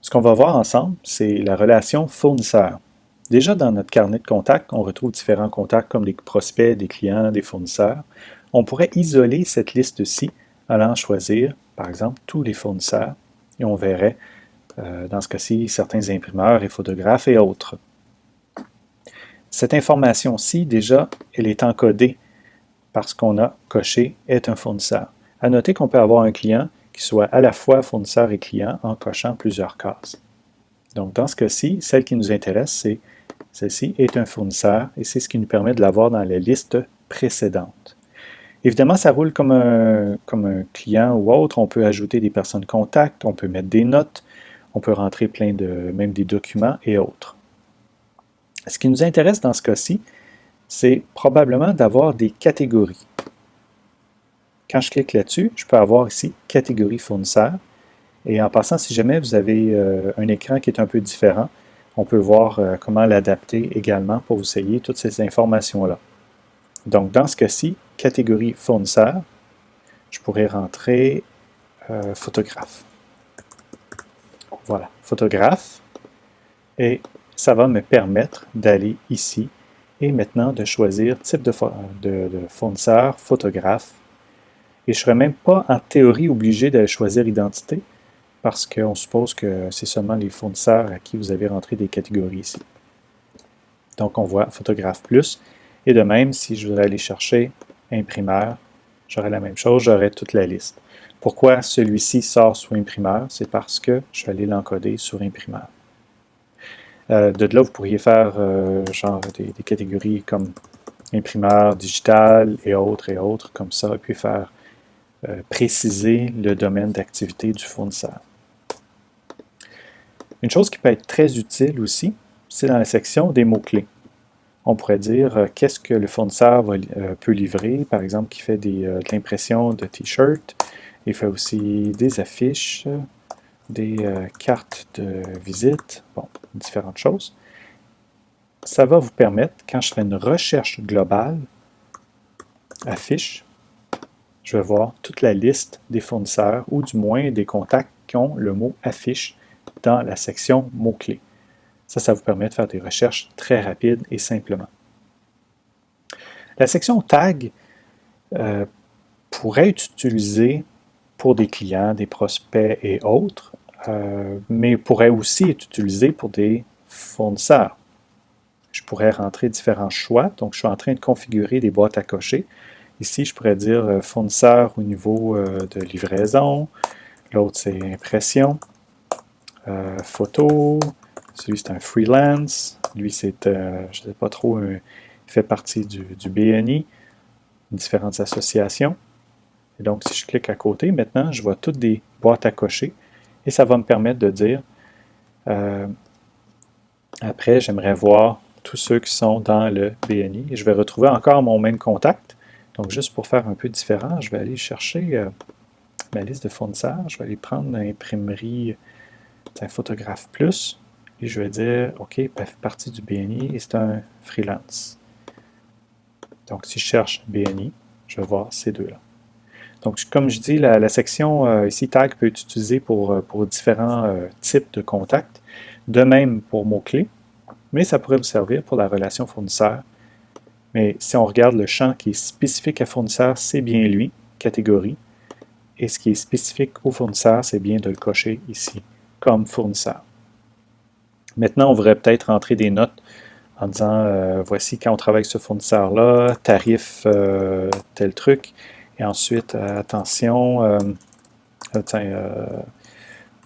Ce qu'on va voir ensemble, c'est la relation fournisseur. Déjà, dans notre carnet de contacts, on retrouve différents contacts comme des prospects, des clients, des fournisseurs. On pourrait isoler cette liste-ci allant choisir, par exemple, tous les fournisseurs et on verrait, dans ce cas-ci, certains imprimeurs et photographes et autres. Cette information-ci, déjà, elle est encodée parce qu'on a coché « est un fournisseur ». À noter qu'on peut avoir un client qui soit à la fois fournisseur et client en cochant plusieurs cases. Donc, dans ce cas-ci, celle qui nous intéresse, c'est celle-ci est un fournisseur et c'est ce qui nous permet de l'avoir dans la liste précédente. Évidemment, ça roule comme un client ou autre. On peut ajouter des personnes contacts, on peut mettre des notes, on peut rentrer même des documents et autres. Ce qui nous intéresse dans ce cas-ci, c'est probablement d'avoir des catégories. Quand je clique là-dessus, je peux avoir ici « Catégorie fournisseur ». Et en passant, si jamais vous avez un écran qui est un peu différent, on peut voir comment l'adapter également pour vous essayer toutes ces informations-là. Donc, dans ce cas-ci, catégorie fournisseur, je pourrais rentrer photographe. Voilà, photographe. Et ça va me permettre d'aller ici et maintenant de choisir type de fournisseur, photographe. Et je ne serais même pas en théorie obligé de choisir identité parce qu'on suppose que c'est seulement les fournisseurs à qui vous avez rentré des catégories ici. Donc on voit photographe plus. Et de même, si je voudrais aller chercher imprimeur, j'aurai la même chose, j'aurai toute la liste. Pourquoi celui-ci sort sous imprimeur? C'est parce que je vais aller l'encoder sur imprimeur. De là, vous pourriez faire genre des catégories comme imprimeur, digital et autres comme ça, et puis faire préciser le domaine d'activité du fournisseur. Une chose qui peut être très utile aussi, c'est dans la section des mots-clés. On pourrait dire qu'est-ce que le fournisseur peut livrer, par exemple, qui fait de l'impression de t-shirts. Il fait aussi des affiches, des cartes de visite, bon, différentes choses. Ça va vous permettre, quand je fais une recherche globale, affiche, je vais voir toute la liste des fournisseurs ou du moins des contacts qui ont le mot affiche dans la section mots-clés. Ça vous permet de faire des recherches très rapides et simplement. La section tag pourrait être utilisée pour des clients, des prospects et autres, mais pourrait aussi être utilisée pour des fournisseurs. Je pourrais rentrer différents choix, donc je suis en train de configurer des boîtes à cocher. Ici, je pourrais dire fournisseur au niveau de livraison, l'autre c'est impression, photo, celui c'est un freelance, lui c'est, je ne sais pas trop, il fait partie du BNI, différentes associations. Et donc, si je clique à côté, maintenant, je vois toutes des boîtes à cocher et ça va me permettre de dire, après, j'aimerais voir tous ceux qui sont dans le BNI et je vais retrouver encore mon même contact. Donc, juste pour faire un peu différent, je vais aller chercher ma liste de fournisseurs. Je vais aller prendre l'imprimerie photographe plus et je vais dire, OK, elle fait partie du BNI et c'est un freelance. Donc, si je cherche BNI, je vais voir ces deux-là. Donc, comme je dis, la section ici, tag, peut être utilisée pour différents types de contacts. De même pour mots-clés, mais ça pourrait vous servir pour la relation fournisseur. Mais si on regarde le champ qui est spécifique à fournisseur, c'est bien lui, catégorie. Et ce qui est spécifique au fournisseur, c'est bien de le cocher ici, comme fournisseur. Maintenant, on voudrait peut-être rentrer des notes en disant, voici quand on travaille avec ce fournisseur-là, tarif tel truc. Et ensuite, attention,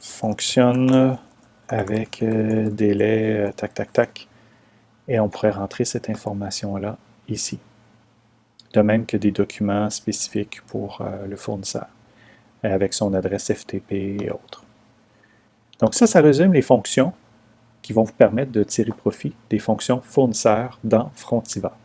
fonctionne avec délai, tac. Et on pourrait rentrer cette information-là ici. De même que des documents spécifiques pour le fournisseur, avec son adresse FTP et autres. Donc ça résume les fonctions qui vont vous permettre de tirer profit des fonctions fournisseurs dans Frontiva.